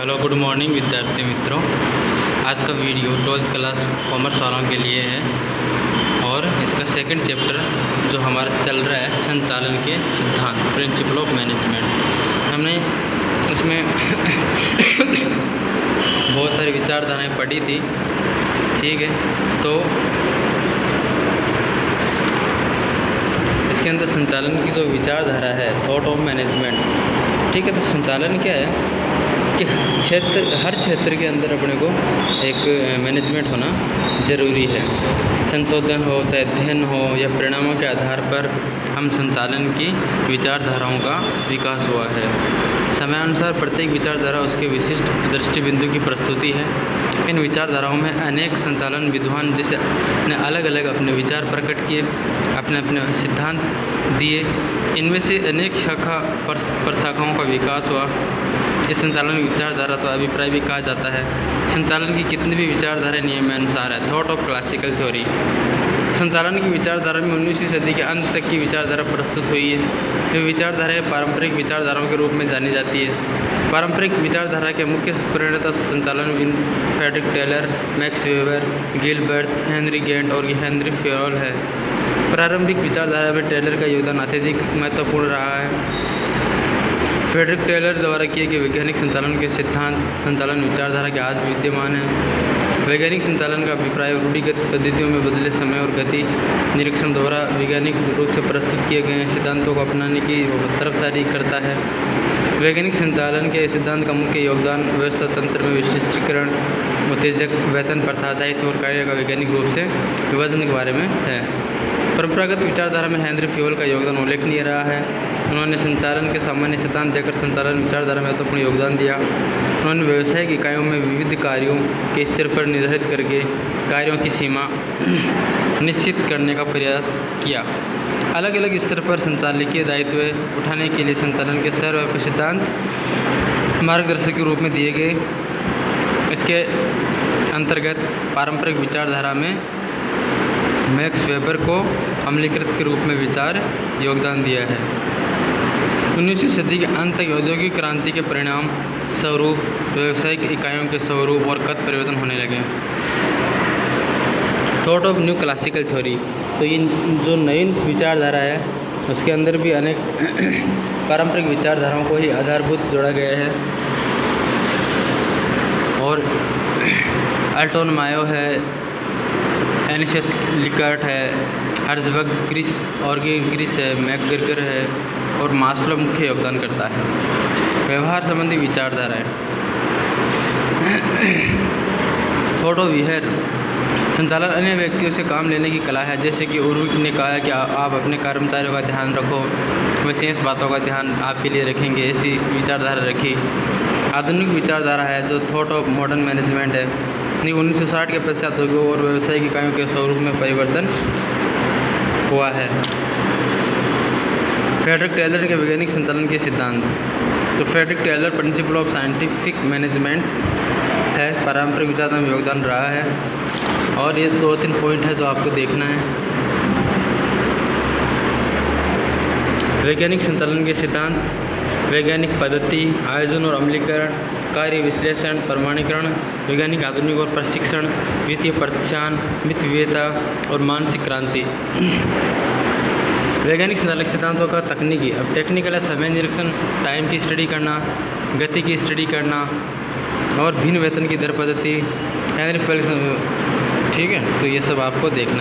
Hello good morning विद्यार्थी मित्रों। आज का वीडियो 12th क्लास कॉमर्स वालों के लिए है और इसका सेकंड चैप्टर जो हमारा चल रहा है संचालन के सिद्धांत, प्रिंसिपल ऑफ मैनेजमेंट। हमने इसमें बहुत सारी विचारधाराएं पढ़ी थी, ठीक है। तो इसके अंदर संचालन की जो विचारधारा है, थॉट ऑफ मैनेजमेंट, ठीक है। तो संचालन क्या है कि हर क्षेत्र के अंदर अपने को एक मैनेजमेंट होना ज़रूरी है। संशोधन हो, चाहे अध्ययन हो या परिणामों के आधार पर हम संचालन की विचारधाराओं का विकास हुआ है। समयानुसार प्रत्येक विचारधारा उसके विशिष्ट दृष्टि बिंदु की प्रस्तुति है। इन विचारधाराओं में अनेक संचालन विद्वान जैसे ने अलग अलग अपने विचार प्रकट किए, अपने अपने सिद्धांत दिए। इनमें से अनेक शाखा प्रशाखाओं का विकास हुआ। इस संचालन की विचारधारा तो अभिप्राय भी कहा जाता है। संचालन की कितनी भी विचारधारा नियमानुसार है। थॉट ऑफ क्लासिकल थ्योरी, संचालन की विचारधारा में 19वीं सदी के अंत तक की विचारधारा प्रस्तुत हुई है। ये विचारधाराएं पारंपरिक विचारधाराओं के रूप में जानी जाती है। पारंपरिक विचारधारा के मुख्य प्रणेता संचालन Frederick Taylor, Max Weber, Gilbert, Henry Gantt और हेनरी फ्योल है। प्रारंभिक विचारधारा में टेलर का योगदान अत्यधिक महत्वपूर्ण रहा है। फ्रेडरिक टेलर द्वारा किए गए वैज्ञानिक संचालन के सिद्धांत संचालन विचारधारा के आज भी विद्यमान है। वैज्ञानिक संचालन का अभिप्राय रूढ़िगत पद्धतियों में बदले समय और गति निरीक्षण द्वारा वैज्ञानिक रूप से प्रस्तुत किए गए सिद्धांतों को अपनाने की तरफदारी करता है। वैज्ञानिक संचालन के सिद्धांत का मुख्य योगदान व्यवस्था तंत्र में विशिष्टीकरण, उत्तेजक, वेतन प्रथा, दायित्व और कार्य का वैज्ञानिक रूप से विभाजन के बारे में है। परंपरागत विचारधारा में हेनरी फ्योल का योगदान उल्लेखनीय रहा है। उन्होंने संचालन के सामान्य सिद्धांत देकर संचालन विचारधारा में महत्वपूर्ण योगदान दिया। उन्होंने व्यावसायिक इकाइयों में विविध कार्यों के स्तर पर निर्धारित करके कार्यों की सीमा निश्चित करने का प्रयास किया। अलग अलग स्तर पर संचालकीय दायित्व उठाने के लिए संचालन के सर्वव्यापी सिद्धांत मार्गदर्शक के रूप में दिए गए। इसके अंतर्गत पारंपरिक विचारधारा में मैक्स वेबर को अमलीकृत के रूप में विचार योगदान दिया है। 19वीं सदी के अंत तक औद्योगिक क्रांति के परिणाम स्वरूप व्यावसायिक इकाइयों के स्वरूप और कद परिवर्तन होने लगे। Thought of new classical theory, तो ये जो नई विचारधारा है उसके अंदर भी अनेक पारंपरिक विचारधाराओं को ही आधारभूत जोड़ा गया है। और एल्टोन मायो है, एनिशस लिकर्ट है, हर्जबर्ग ग्रीस और ग्रीस है, मैकग्रेगर है और मास्लो मुख्य योगदान करता है। व्यवहार संबंधी विचारधाराएं, थॉट ऑफ बिहेवियर, संचालन अन्य व्यक्तियों से काम लेने की कला है। जैसे कि उर्विक ने कहा है कि आप अपने कर्मचारियों का ध्यान रखो, वे शेष बातों का ध्यान आपके लिए रखेंगे, ऐसी विचारधारा रखी। आधुनिक विचारधारा है जो थॉट ऑफ मॉडर्न मैनेजमेंट है। 1960 के पश्चात उद्योग और व्यावसायिक इकाइयों के स्वरूप में परिवर्तन हुआ है। फ्रेडरिक टेलर के वैज्ञानिक संचालन के सिद्धांत, तो Frederick Taylor principle of scientific management है, पारंपरिक विचारधारा में योगदान रहा है। और ये 2-3 पॉइंट है जो आपको देखना है। वैज्ञानिक संचालन के सिद्धांत, वैज्ञानिक पद्धति, आयोजन और अमलीकरण, कार्य विश्लेषण, प्रमाणीकरण, वैज्ञानिक आधुनिक और प्रशिक्षण, वित्तीय पहचान, मितव्ययता और मानसिक क्रांति। वैज्ञानिक संचालन सिद्धांतों का तकनीकी, अब टेक्निकल है समय निरीक्षण, टाइम की स्टडी करना, गति की स्टडी करना और भिन्न वेतन की दर पद्धति, हेनरी फ्योल, ठीक है। तो ये सब आपको देखना।